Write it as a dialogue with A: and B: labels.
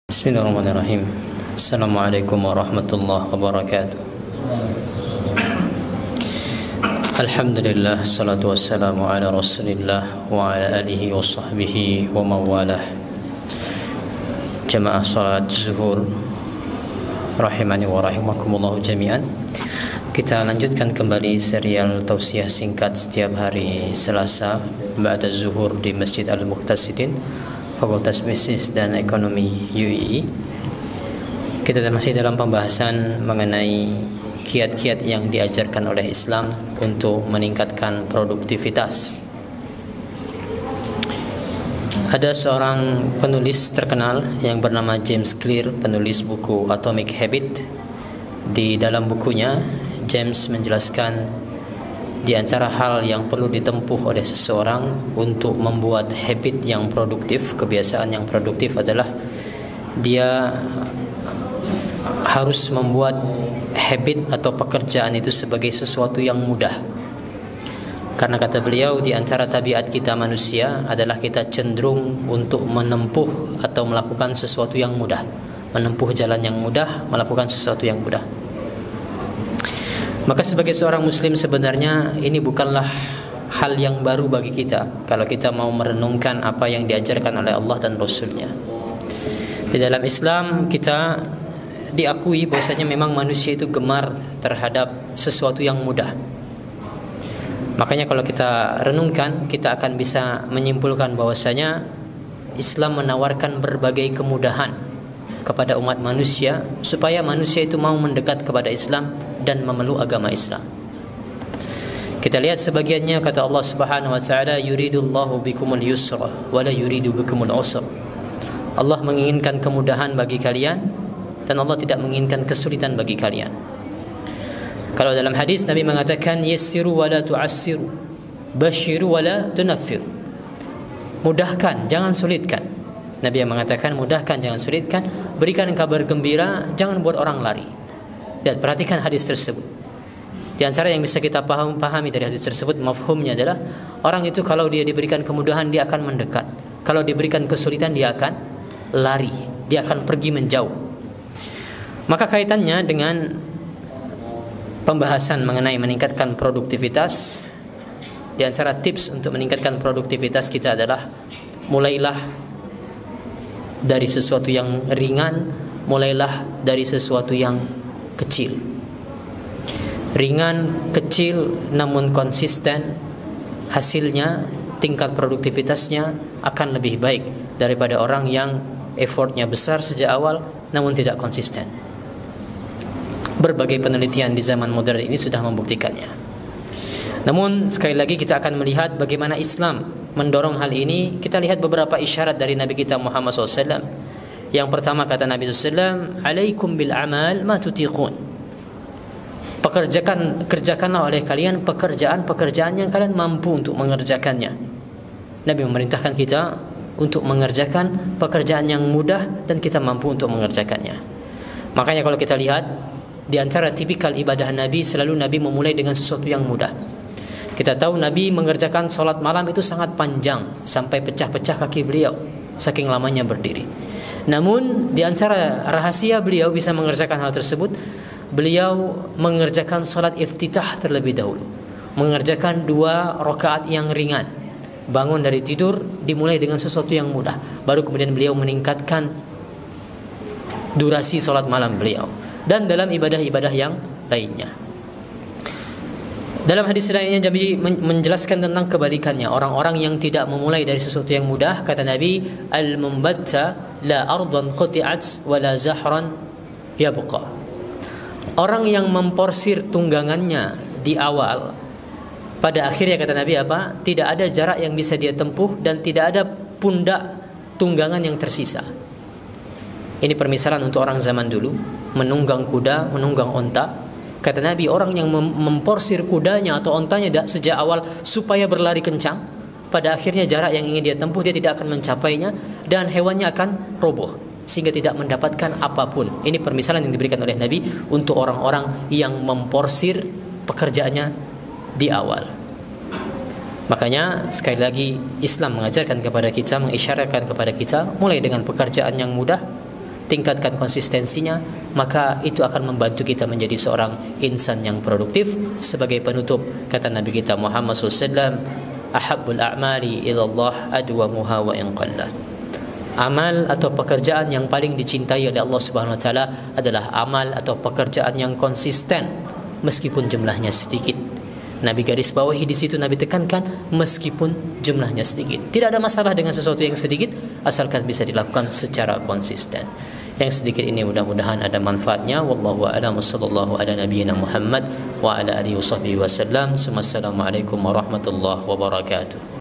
A: Bismillahirrahmanirrahim. Assalamualaikum warahmatullahi wabarakatuh. Alhamdulillah, salatu wassalamu ala rasulillah wa ala alihi wa sahbihi wa mawalah. Jamaah salat zuhur rahimani wa rahimakumullah jami'an. Kita lanjutkan kembali serial tausiah singkat setiap hari Selasa ba'da zuhur di Masjid Al-Muqtasidin, Fakultas Bisnis dan Ekonomi UII. Kita masih dalam pembahasan mengenai kiat-kiat yang diajarkan oleh Islam untuk meningkatkan produktivitas. Ada seorang penulis terkenal yang bernama James Clear, penulis buku Atomic Habit. Di dalam bukunya, James menjelaskan di antara hal yang perlu ditempuh oleh seseorang untuk membuat habit yang produktif, kebiasaan yang produktif adalah dia harus membuat habit atau pekerjaan itu sebagai sesuatu yang mudah. Karena kata beliau, di antara tabiat kita manusia adalah kita cenderung untuk menempuh atau melakukan sesuatu yang mudah, menempuh jalan yang mudah, melakukan sesuatu yang mudah. Maka sebagai seorang muslim sebenarnya ini bukanlah hal yang baru bagi kita kalau kita mau merenungkan apa yang diajarkan oleh Allah dan Rasulnya. Di dalam Islam kita diakui bahwasanya memang manusia itu gemar terhadap sesuatu yang mudah. Makanya kalau kita renungkan, kita akan bisa menyimpulkan bahwasanya Islam menawarkan berbagai kemudahan kepada umat manusia supaya manusia itu mau mendekat kepada Islam dan memeluk agama Islam. Kita lihat sebagiannya, kata Allah Subhanahu wa taala, yuridullahu bikumul yusra wa la yuridu bikumul usra. Allah menginginkan kemudahan bagi kalian dan Allah tidak menginginkan kesulitan bagi kalian. Kalau dalam hadis Nabi mengatakan yassiru wa la tu'assiru, basyiru wa la tunaffiru. Mudahkan, jangan sulitkan. Nabi yang mengatakan mudahkan, jangan sulitkan, berikan kabar gembira, jangan buat orang lari. Dan perhatikan hadis tersebut. Di antara yang bisa kita pahami dari hadis tersebut, mafhumnya adalah orang itu kalau dia diberikan kemudahan dia akan mendekat. Kalau diberikan kesulitan dia akan lari, dia akan pergi menjauh. Maka kaitannya dengan pembahasan mengenai meningkatkan produktivitas, di antara tips untuk meningkatkan produktivitas kita adalah mulailah dari sesuatu yang ringan, mulailah dari sesuatu yang kecil. Ringan, kecil, namun konsisten, hasilnya, tingkat produktivitasnya akan lebih baik daripada orang yang effortnya besar sejak awal namun tidak konsisten. Berbagai penelitian di zaman modern ini sudah membuktikannya. Namun sekali lagi kita akan melihat bagaimana Islam mendorong hal ini. Kita lihat beberapa isyarat dari Nabi kita Muhammad SAW. Yang pertama kata Nabi SAW, alaikum bil amal ma tutiqun. Kerjakanlah oleh kalian pekerjaan yang kalian mampu untuk mengerjakannya. Nabi memerintahkan kita untuk mengerjakan pekerjaan yang mudah dan kita mampu untuk mengerjakannya. Makanya kalau kita lihat di antara tipikal ibadah Nabi, selalu Nabi memulai dengan sesuatu yang mudah. Kita tahu Nabi mengerjakan sholat malam itu sangat panjang sampai pecah-pecah kaki beliau saking lamanya berdiri. Namun di antara rahasia beliau bisa mengerjakan hal tersebut, beliau mengerjakan sholat iftitah terlebih dahulu, mengerjakan 2 rakaat yang ringan. Bangun dari tidur dimulai dengan sesuatu yang mudah, baru kemudian beliau meningkatkan durasi sholat malam beliau dan dalam ibadah-ibadah yang lainnya. Dalam hadis lainnya Nabi menjelaskan tentang kebalikannya, orang-orang yang tidak memulai dari sesuatu yang mudah. Kata Nabi, al-mumbatta la ardan quti'at wa la zahran yabqa. Orang yang memporsir tunggangannya di awal, pada akhirnya kata Nabi apa? Tidak ada jarak yang bisa dia tempuh dan tidak ada pundak tunggangan yang tersisa. Ini permisalan untuk orang zaman dulu, menunggang kuda, menunggang onta. Kata Nabi, orang yang memporsir kudanya atau ontanya sejak awal supaya berlari kencang, pada akhirnya jarak yang ingin dia tempuh dia tidak akan mencapainya dan hewannya akan roboh sehingga tidak mendapatkan apapun. Ini permisalan yang diberikan oleh Nabi untuk orang-orang yang memporsir pekerjaannya di awal. Makanya sekali lagi Islam mengajarkan kepada kita, mengisyaratkan kepada kita mulai dengan pekerjaan yang mudah, tingkatkan konsistensinya, maka itu akan membantu kita menjadi seorang insan yang produktif. Sebagai penutup, kata Nabi kita Muhammad SAW, ahabbul a'mali ilallah adwamuha wa in qalla. Amal atau pekerjaan yang paling dicintai oleh Allah Subhanahu wa taala adalah amal atau pekerjaan yang konsisten meskipun jumlahnya sedikit. Nabi garis bawahi di situ, Nabi tekankan meskipun jumlahnya sedikit. Tidak ada masalah dengan sesuatu yang sedikit asalkan bisa dilakukan secara konsisten. Yang sedikit ini mudah-mudahan ada manfaatnya. Wallahu a'lam. Sallallahu ala nabiyyina Muhammad wa ala alihi washabbihi wasallam. Assalamualaikum warahmatullahi wabarakatuh.